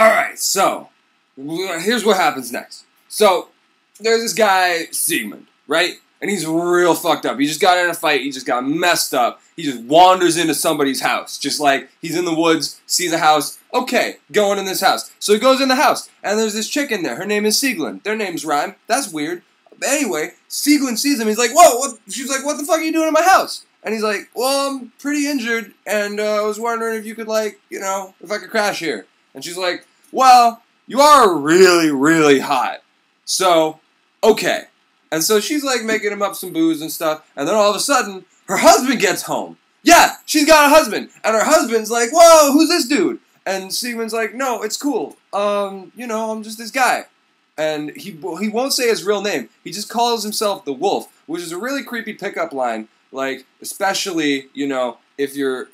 Alright, so, here's what happens next. So, there's this guy, Sigmund, right? And he's real fucked up. He just got in a fight, he just got messed up. He just wanders into somebody's house. Just like, he's in the woods, sees a house, okay, going in this house. So he goes in the house, and there's this chick in there. Her name is Sieglinde. Their names rhyme. That's weird. But anyway, Sieglinde sees him, he's like, whoa, what? She's like, what the fuck are you doing in my house? And he's like, well, I'm pretty injured, and I was wondering if you could, like, you know, if I could crash here. And she's like, well, you are really, really hot. So, okay. And so she's, like, making him up some booze and stuff, and then all of a sudden, her husband gets home. Yeah, she's got a husband. And her husband's like, whoa, who's this dude? And Sigmund's like, no, it's cool. You know, I'm just this guy. And he won't say his real name. He just calls himself the Wolf, which is a really creepy pickup line. Like, especially, you know, if you're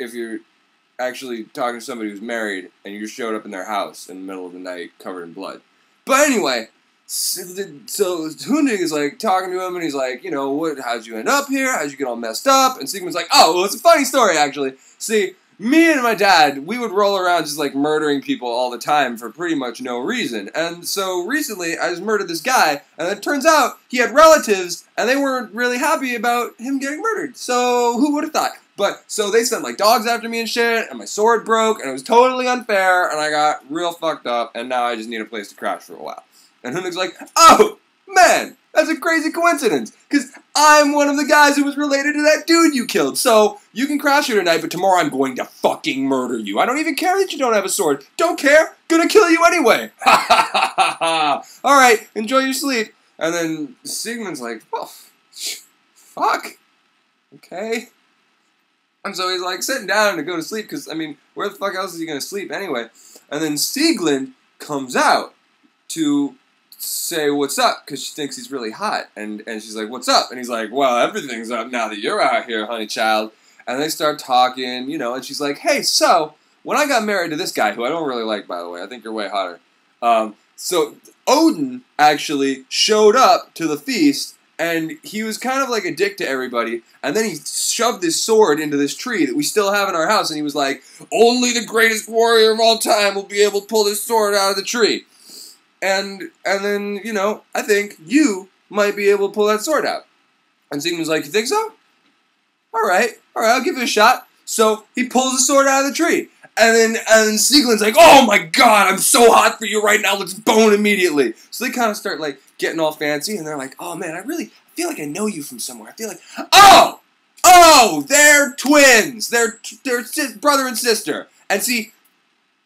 actually talking to somebody who's married and you just showed up in their house in the middle of the night covered in blood. But anyway, so Hundig is like talking to him and he's like, you know, how'd you end up here? How'd you get all messed up? And Sigmund's like, oh, well, it's a funny story actually. See, me and my dad, we would roll around just like murdering people all the time for pretty much no reason. And so recently I just murdered this guy and it turns out he had relatives and they weren't really happy about him getting murdered. So who would have thought? But so they sent like dogs after me and shit and my sword broke and it was totally unfair and I got real fucked up and now I just need a place to crash for a while. And Hundig's like, oh, man, that's a crazy coincidence, because I'm one of the guys who was related to that dude you killed, so you can crash here tonight, but tomorrow I'm going to fucking murder you. I don't even care that you don't have a sword. Don't care. Gonna kill you anyway. Ha ha ha ha ha. Alright, enjoy your sleep. And then Sigmund's like, oh, fuck. Okay. And so he's like sitting down to go to sleep, because, I mean, where the fuck else is he gonna sleep anyway? And then Sieglinde comes out to say what's up because she thinks he's really hot and she's like, what's up? And he's like, well, everything's up now that you're out here, honey child. And they start talking, you know, and she's like, hey, so when I got married to this guy, who I don't really like, by the way, I think you're way hotter, so Odin actually showed up to the feast and he was kind of like a dick to everybody, and then he shoved his sword into this tree that we still have in our house, and he was like, only the greatest warrior of all time will be able to pull this sword out of the tree. And then, you know, I think you might be able to pull that sword out. And Sigmund's like, you think so? Alright, I'll give it a shot. So he pulls the sword out of the tree. And then Sieglinde's like, oh my god, I'm so hot for you right now, let's bone immediately. So they kind of start, like, getting all fancy, and they're like, oh man, I feel like I know you from somewhere. I feel like, oh, they're twins. They're brother and sister. And see,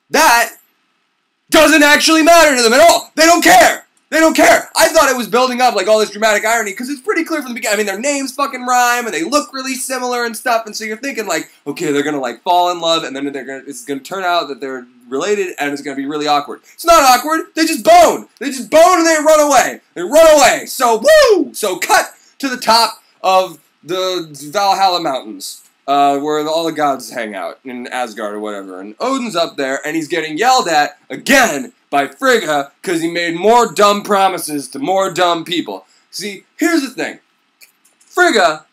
that doesn't actually matter to them at all. They don't care. They don't care. I thought it was building up like all this dramatic irony because it's pretty clear from the beginning. I mean, their names fucking rhyme and they look really similar and stuff. And so you're thinking like, okay, they're gonna like fall in love and then it's gonna turn out that they're related and it's gonna be really awkward. It's not awkward. They just bone. They just bone and they run away. They run away. So woo. So cut to the top of the Valhalla Mountains. Where all the gods hang out in Asgard or whatever, and Odin's up there, and he's getting yelled at again by Frigga because he made more dumb promises to more dumb people. See, here's the thing. Frigga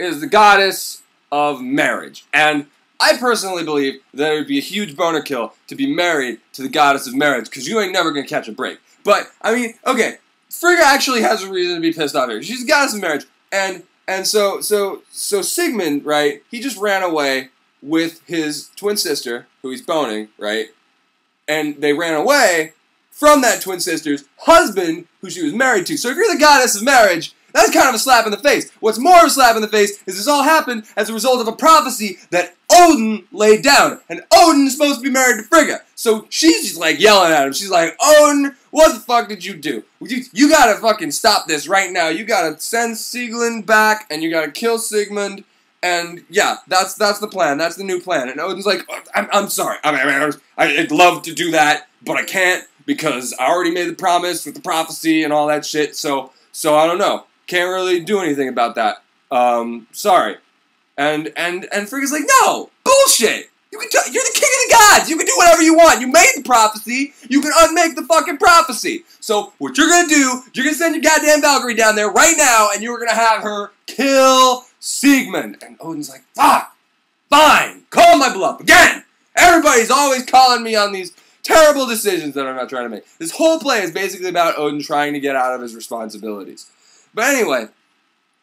is the goddess of marriage, and I personally believe that it would be a huge boner kill to be married to the goddess of marriage, because you ain't never gonna catch a break. But, I mean, okay, Frigga actually has a reason to be pissed off here. She's the goddess of marriage, and so Sigmund, right, he just ran away with his twin sister, who he's boning, right, and they ran away from that twin sister's husband, who she was married to. So if you're the goddess of marriage, that's kind of a slap in the face. What's more of a slap in the face is this all happened as a result of a prophecy that Odin laid down. And Odin is supposed to be married to Frigga. So she's just like yelling at him. She's like, Odin, what the fuck did you do? You gotta fucking stop this right now. You gotta send Sieglinde back and you gotta kill Sigmund. And yeah, that's the plan. That's the new plan. And Odin's like, I'm sorry. I'd love to do that, but I can't because I already made the promise with the prophecy and all that shit. So I don't know. Can't really do anything about that. Sorry. And Frigga's like, no, bullshit. You're the king of the gods. You can do whatever you want. You made the prophecy. You can unmake the fucking prophecy. So what you're gonna do, you're gonna send your goddamn Valkyrie down there right now, and you're gonna have her kill Sigmund. And Odin's like, fuck, fine, call my bluff again. Everybody's always calling me on these Terrible decisions that I'm not trying to make. This whole play is basically about Odin trying to get out of his responsibilities. But anyway,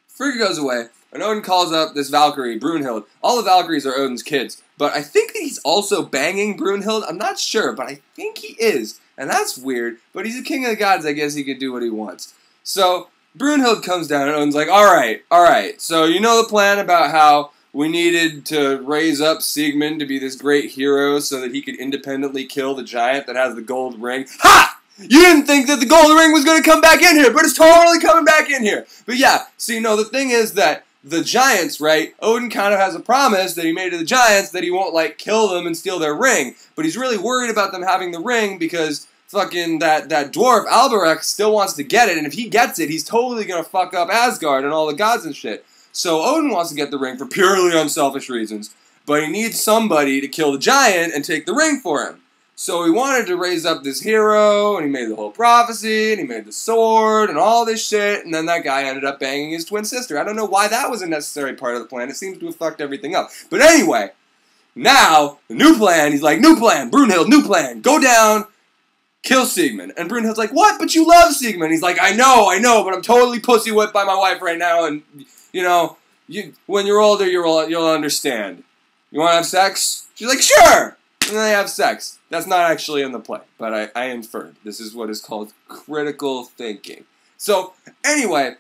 Frigga goes away, and Odin calls up this Valkyrie, Brunhild. All the Valkyries are Odin's kids, but I think that he's also banging Brunhild. I'm not sure, but I think he is, and that's weird, but he's a king of the gods. I guess he could do what he wants. So Brunhild comes down, and Odin's like, all right, so you know the plan about how we needed to raise up Sigmund to be this great hero so that he could independently kill the giant that has the gold ring. Ha! You didn't think that the gold ring was going to come back in here, but it's totally coming back in here. But yeah, so you know, the thing is that the giants, right, Odin kind of has a promise that he made to the giants that he won't, like, kill them and steal their ring. But he's really worried about them having the ring because fucking that dwarf, Alberich, still wants to get it. And if he gets it, he's totally going to fuck up Asgard and all the gods and shit. So Odin wants to get the ring for purely unselfish reasons. But he needs somebody to kill the giant and take the ring for him. So he wanted to raise up this hero, and he made the whole prophecy, and he made the sword, and all this shit, and then that guy ended up banging his twin sister. I don't know why that was a necessary part of the plan. It seems to have fucked everything up. But anyway, now, the new plan, he's like, new plan, Brunhild, new plan, go down, kill Sigmund. And Brunhild's like, what? But you love Sigmund. He's like, I know, but I'm totally pussy whipped by my wife right now, and, you know, when you're older, you'll understand. You want to have sex? She's like, sure! And then they have sex. That's not actually in the play, but I inferred. This is what is called critical thinking. So, anyway,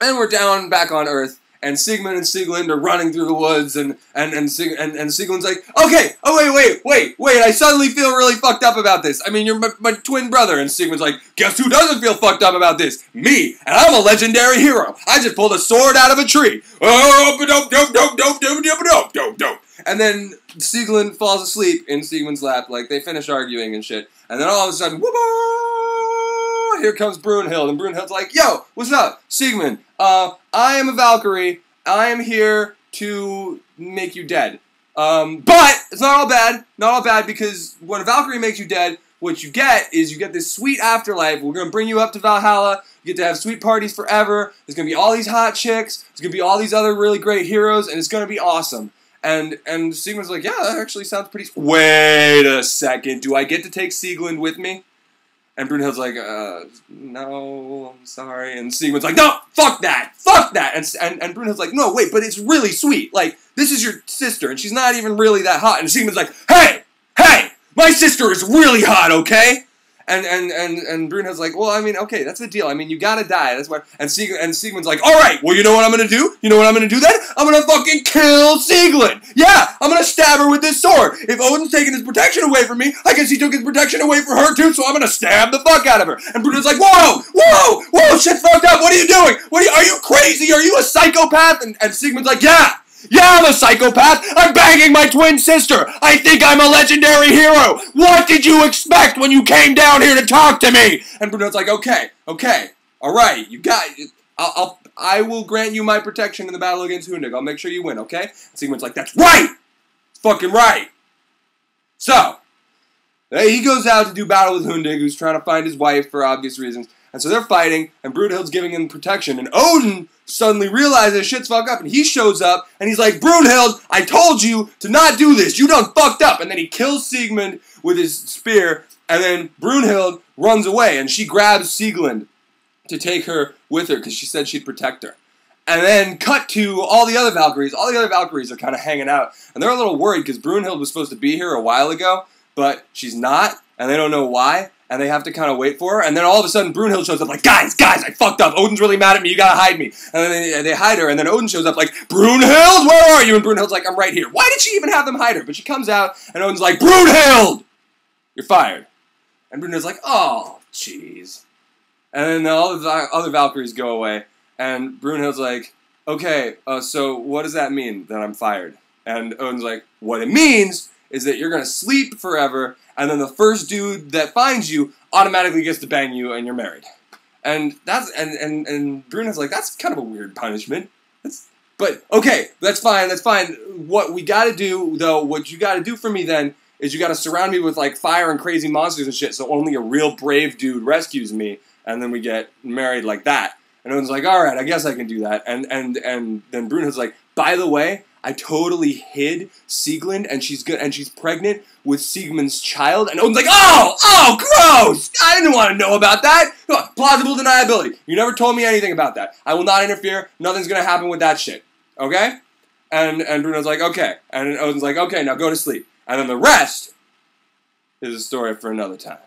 and we're down back on Earth, and Sigmund and Sieglind are running through the woods, and Sieglind's like, okay, oh, wait, I suddenly feel really fucked up about this. I mean, you're my twin brother. And Sigmund's like, guess who doesn't feel fucked up about this? Me, and I'm a legendary hero. I just pulled a sword out of a tree. And then Sieglind falls asleep in Sigmund's lap, like they finish arguing and shit. And then all of a sudden, whoop, here comes Brunhild, and Brunhild's like, yo, what's up, Sigmund? I am a Valkyrie. I am here to make you dead. But it's not all bad, because when a Valkyrie makes you dead, what you get is you get this sweet afterlife. We're going to bring you up to Valhalla. You get to have sweet parties forever. There's going to be all these hot chicks. There's going to be all these other really great heroes, and it's going to be awesome. And Siegmund's like, yeah, that actually sounds pretty... Wait a second. Do I get to take Sieglind with me? And Brunhild's like, no, I'm sorry. And Siegmund's like, no, fuck that. And Brunhild's like, no, wait, but it's really sweet. Like, this is your sister, and she's not even really that hot. And Siegmund's like, hey, my sister is really hot, okay? And Brunhild's like, well, I mean, okay, that's the deal. I mean, you gotta die. That's why. And Siegmund's like, all right, well, you know what I'm gonna do? You know what I'm gonna do then? I'm gonna fucking kill Sieglind. Yeah, I'm gonna stab her with this sword. If Odin's taking his protection away from me, I guess he took his protection away from her too. So I'm gonna stab the fuck out of her. And Brunhild's like, whoa, shit fucked up. What are you doing? Are you crazy? Are you a psychopath? And Siegmund's like, yeah, I'm a psychopath. I'm banging my twin sister. I think I'm a legendary hero. What did you expect when you came down here to talk to me? And Brunhild's like, okay, all right, you got it. I will grant you my protection in the battle against Hundig. I'll make sure you win, okay? And Sigmund's like, that's right. It's fucking right. So, he goes out to do battle with Hundig, who's trying to find his wife for obvious reasons. And so they're fighting, and Brunhild's giving him protection. And Odin suddenly realizes shit's fucked up, and he shows up, and he's like, Brunhild, I told you to not do this. You done fucked up. And then he kills Sigmund with his spear, and then Brunhild runs away, and she grabs Sieglind to take her with her, because she said she'd protect her. And then cut to all the other Valkyries. All the other Valkyries are kind of hanging out, and they're a little worried, because Brunhild was supposed to be here a while ago, but she's not, and they don't know why. And they have to kind of wait for her. And then all of a sudden, Brunhild shows up like, guys, I fucked up. Odin's really mad at me. You gotta hide me. And then they hide her. And then Odin shows up like, Brunhild, where are you? And Brunhild's like, I'm right here. Why did she even have them hide her? But she comes out, and Odin's like, Brunhild, you're fired. And Brunhild's like, oh, jeez. And then all the other Valkyries go away. And Brunhild's like, okay, so what does that mean that I'm fired? And Odin's like, what it means is that you're going to sleep forever, and then the first dude that finds you automatically gets to bang you, and you're married. And that's and Bruno's like, that's kind of a weird punishment. But okay, that's fine. What we got to do, though, what you got to do for me then is you got to surround me with like fire and crazy monsters and shit, so only a real brave dude rescues me, and then we get married like that. And Odin's like, all right, I guess I can do that. And then Bruno's like, by the way, I totally hid Sieglind, and she's pregnant with Siegmund's child. And Odin's like, oh, gross! I didn't want to know about that. Plausible deniability. You never told me anything about that. I will not interfere. Nothing's gonna happen with that shit. Okay? And Bruno's like, okay. And Odin's like, okay, now go to sleep. And then the rest is a story for another time.